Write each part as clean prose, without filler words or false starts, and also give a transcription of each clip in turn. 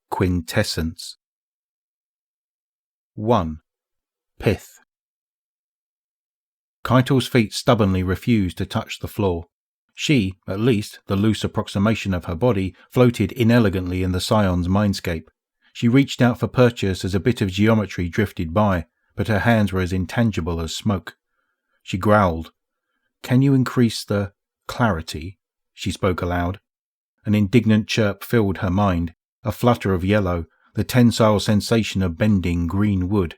Quintessence. 1. Pith. Keitel's feet stubbornly refused to touch the floor. She, at least, the loose approximation of her body, floated inelegantly in the Scion's mindscape. She reached out for purchase as a bit of geometry drifted by, but her hands were as intangible as smoke. She growled. "Can you increase the clarity?" She spoke aloud. An indignant chirp filled her mind, a flutter of yellow, the tensile sensation of bending green wood.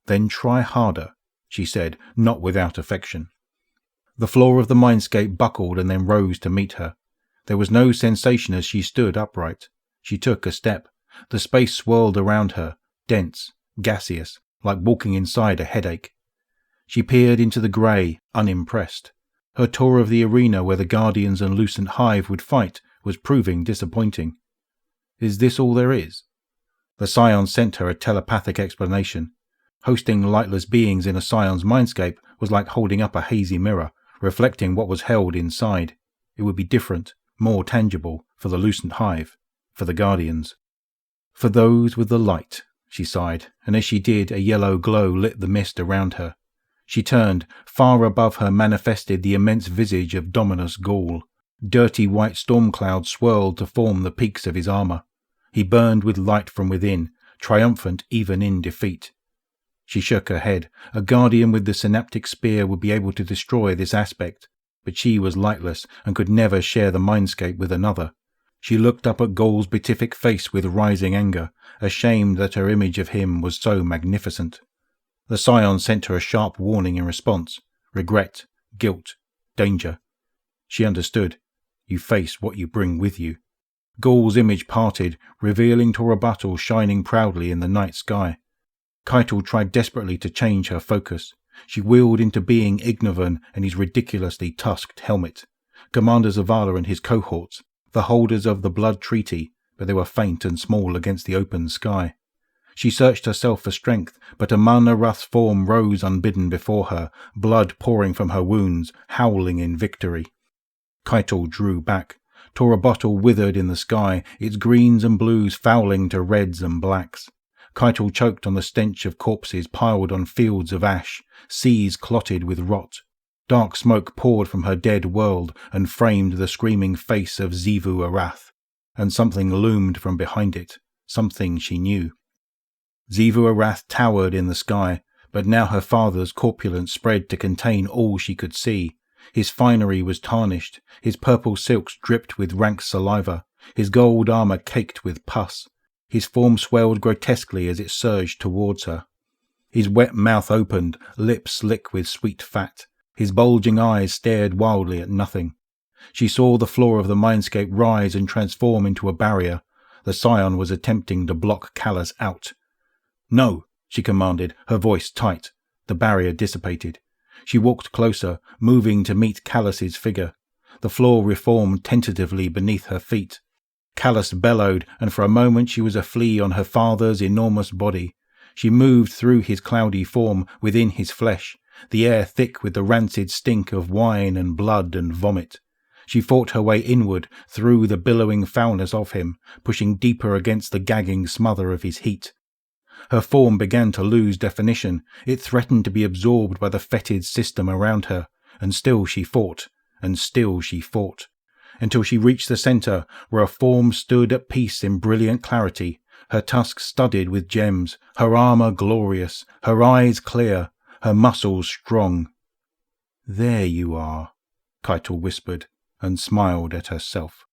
"Then try harder," she said, not without affection. The floor of the mindscape buckled and then rose to meet her. There was no sensation as she stood upright. She took a step. The space swirled around her, dense, gaseous, like walking inside a headache. She peered into the grey, unimpressed. Her tour of the arena where the Guardians and Lucent Hive would fight was proving disappointing. Is this all there is? The Scion sent her a telepathic explanation. Hosting lightless beings in a Scion's mindscape was like holding up a hazy mirror, reflecting what was held inside. It would be different, more tangible, for the Lucent Hive, for the Guardians. "For those with the light," she sighed, and as she did, a yellow glow lit the mist around her. She turned. Far above her manifested the immense visage of Dominus Gaul. Dirty white storm clouds swirled to form the peaks of his armour. He burned with light from within, triumphant even in defeat. She shook her head. A guardian with the synaptic spear would be able to destroy this aspect, but she was lightless and could never share the mindscape with another. She looked up at Gaul's beatific face with rising anger, ashamed that her image of him was so magnificent. The Scion sent her a sharp warning in response. Regret, guilt, danger. She understood. You face what you bring with you. Gaul's image parted, revealing Torobatl shining proudly in the night sky. Keitel tried desperately to change her focus. She wheeled into being Ignovan and his ridiculously tusked helmet. Commander Zavala and his cohorts, the holders of the blood treaty, but they were faint and small against the open sky. She searched herself for strength, but Amana Ruth's form rose unbidden before her, blood pouring from her wounds, howling in victory. Keitel drew back. Torobatl withered in the sky, its greens and blues fouling to reds and blacks. Keitel choked on the stench of corpses piled on fields of ash, seas clotted with rot. Dark smoke poured from her dead world and framed the screaming face of Xivu Arath, and something loomed from behind it, something she knew. Xivu Arath towered in the sky, but now her father's corpulence spread to contain all she could see. His finery was tarnished, his purple silks dripped with rank saliva, his gold armour caked with pus. His form swelled grotesquely as it surged towards her. His wet mouth opened, lips slick with sweet fat. His bulging eyes stared wildly at nothing. She saw the floor of the mindscape rise and transform into a barrier. The Scion was attempting to block Callus out. "No," she commanded, her voice tight. The barrier dissipated. She walked closer, moving to meet Callus's figure. The floor reformed tentatively beneath her feet. Callus bellowed, and for a moment she was a flea on her father's enormous body. She moved through his cloudy form, within his flesh, the air thick with the rancid stink of wine and blood and vomit. She fought her way inward, through the billowing foulness of him, pushing deeper against the gagging smother of his heat. Her form began to lose definition. It threatened to be absorbed by the fetid system around her, and still she fought, and still she fought, until she reached the centre, where a form stood at peace in brilliant clarity, her tusks studded with gems, her armour glorious, her eyes clear, her muscles strong. "There you are," Keitel whispered, and smiled at herself.